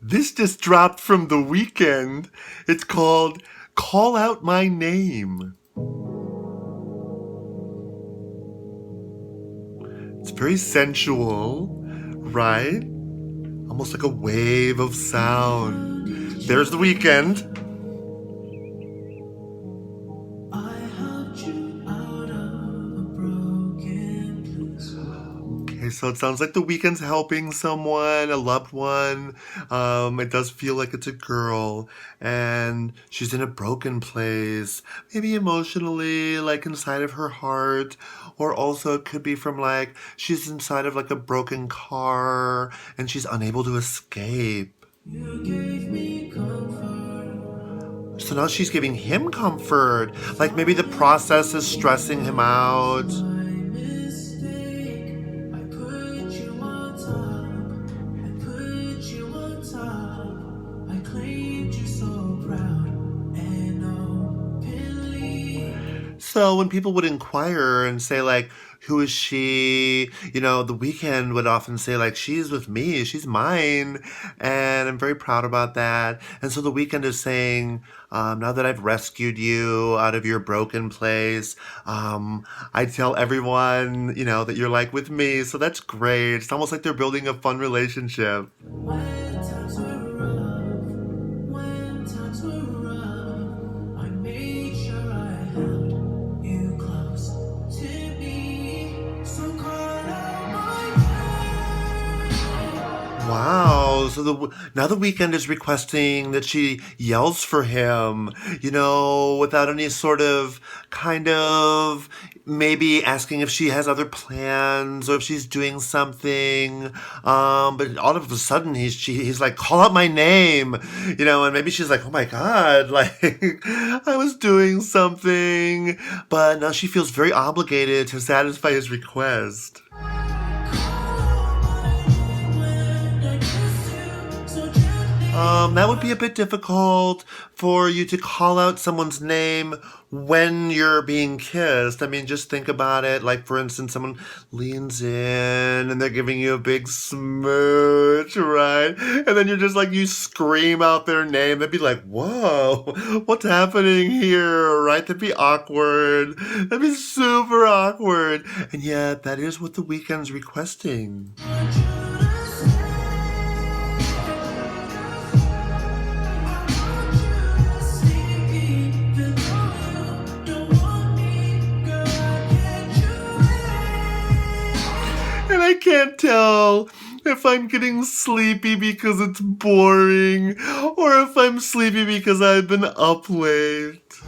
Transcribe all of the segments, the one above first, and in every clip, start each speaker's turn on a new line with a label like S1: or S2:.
S1: This just dropped from The Weeknd. It's called Call Out My Name. It's very sensual, right? Almost like a wave of sound. There's The Weeknd. Okay, so it sounds like The Weeknd's helping someone, a loved one. It does feel like it's a girl, and she's in a broken place, maybe emotionally, like inside of her heart, or also it could be from like she's inside of like a broken car and she's unable to escape. You gave me comfort. So now she's giving him comfort, like maybe the process is stressing him out. So when people would inquire and say like, who is she? The Weeknd would often say like, she's with me, she's mine. And I'm very proud about that. And so the Weeknd is saying, now that I've rescued you out of your broken place, I tell everyone, that you're like with me. So that's great. It's almost like they're building a fun relationship. Wow. So now the Weeknd is requesting that she yells for him, without any sort of kind of maybe asking if she has other plans or if she's doing something. But all of a sudden he's like, call out my name, and maybe she's like, oh my God, like I was doing something. But now she feels very obligated to satisfy his request. That would be a bit difficult for you to call out someone's name when you're being kissed. I mean, just think about it. Like, for instance, someone leans in and they're giving you a big smooch, right? And then you're just like, you scream out their name. They'd be like, whoa, what's happening here, right? That'd be awkward. That'd be super awkward. And yet, that is what The Weeknd's requesting. And I can't tell if I'm getting sleepy because it's boring or if I'm sleepy because I've been up late.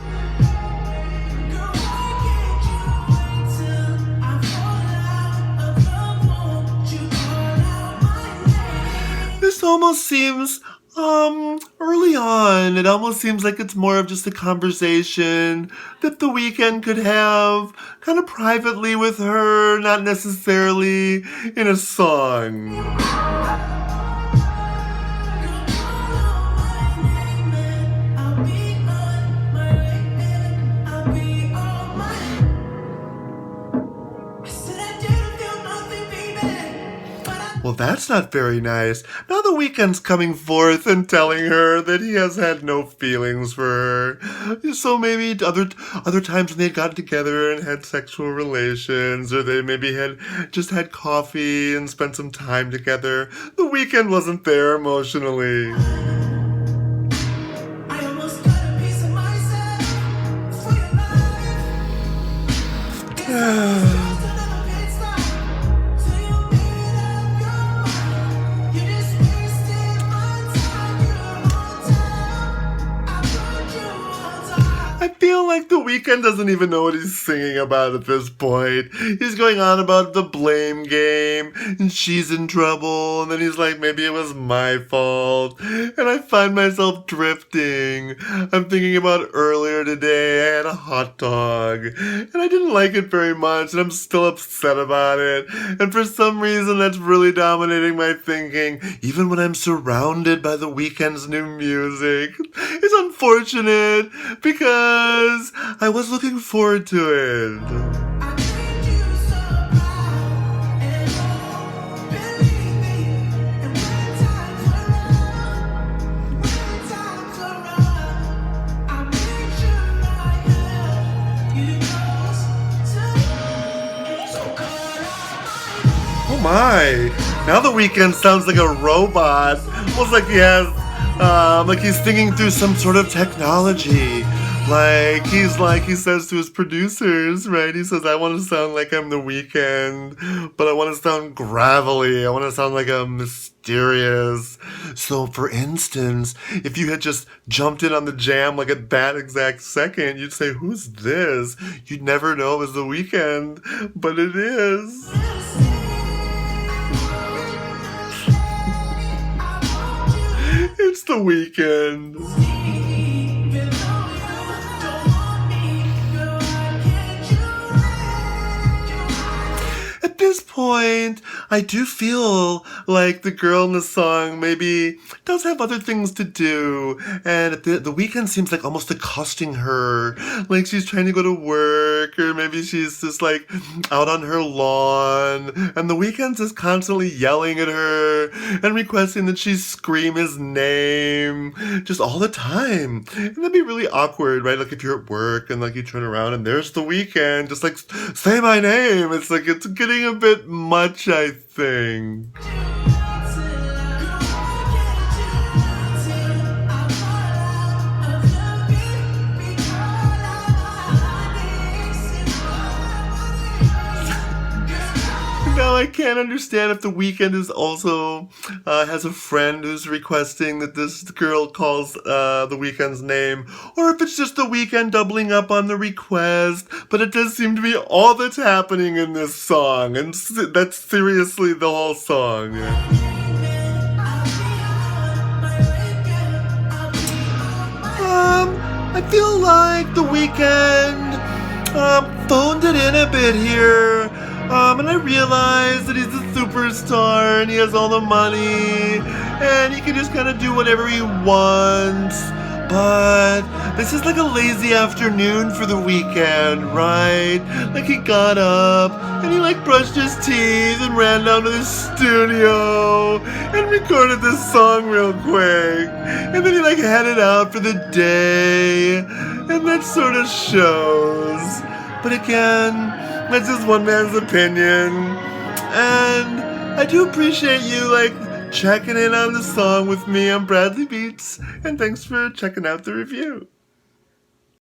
S1: This almost seems early on, it almost seems like it's more of just a conversation that The Weeknd could have kind of privately with her, not necessarily in a song. Well, that's not very nice. Now The Weeknd's coming forth and telling her that he has had no feelings for her. So maybe other times when they got together and had sexual relations, or they maybe had just had coffee and spent some time together, The Weeknd wasn't there emotionally. I almost got a piece of myself for your life. I feel like The Weeknd doesn't even know what he's singing about at this point. He's going on about the blame game, and she's in trouble, and then he's like, maybe it was my fault. And I find myself drifting. I'm thinking about earlier today, I had a hot dog, and I didn't like it very much, and I'm still upset about it. And for some reason, that's really dominating my thinking, even when I'm surrounded by The Weeknd's new music. It's unfortunate, because I was looking forward to it. my, now The Weeknd sounds like a robot. Almost like he has, like he's thinking through some sort of technology. Like he says to his producers, right? He says, I want to sound like I'm The Weeknd, but I want to sound gravelly. I want to sound like I'm mysterious. So, for instance, if you had just jumped in on the jam like at that exact second, you'd say, who's this? You'd never know it was The Weeknd, but it is. It's The Weeknd. At this point, I do feel like the girl in the song maybe does have other things to do, and the Weeknd seems like almost accosting her, like she's trying to go to work, or maybe she's just like out on her lawn, and the Weeknd's just constantly yelling at her and requesting that she scream his name just all the time. And that'd be really awkward, right? Like if you're at work and like you turn around and there's the Weeknd, just like say my name. It's like it's getting a bit much, I think. Now I can't understand if The Weeknd is also has a friend who's requesting that this girl calls The Weeknd's name, or if it's just The Weeknd doubling up on the request. But it does seem to be all that's happening in this song, and that's seriously the whole song. I feel like The Weeknd phoned it in a bit here. And I realize that he's a superstar and he has all the money and he can just kind of do whatever he wants. But this is like a lazy afternoon for The Weeknd, right? Like he got up and he like brushed his teeth and ran down to the studio and recorded this song real quick. And then he like headed out for the day. And that sort of shows. But again, that's just one man's opinion. And I do appreciate you, like, checking in on the song with me. I'm Bradley Beats. And thanks for checking out the review.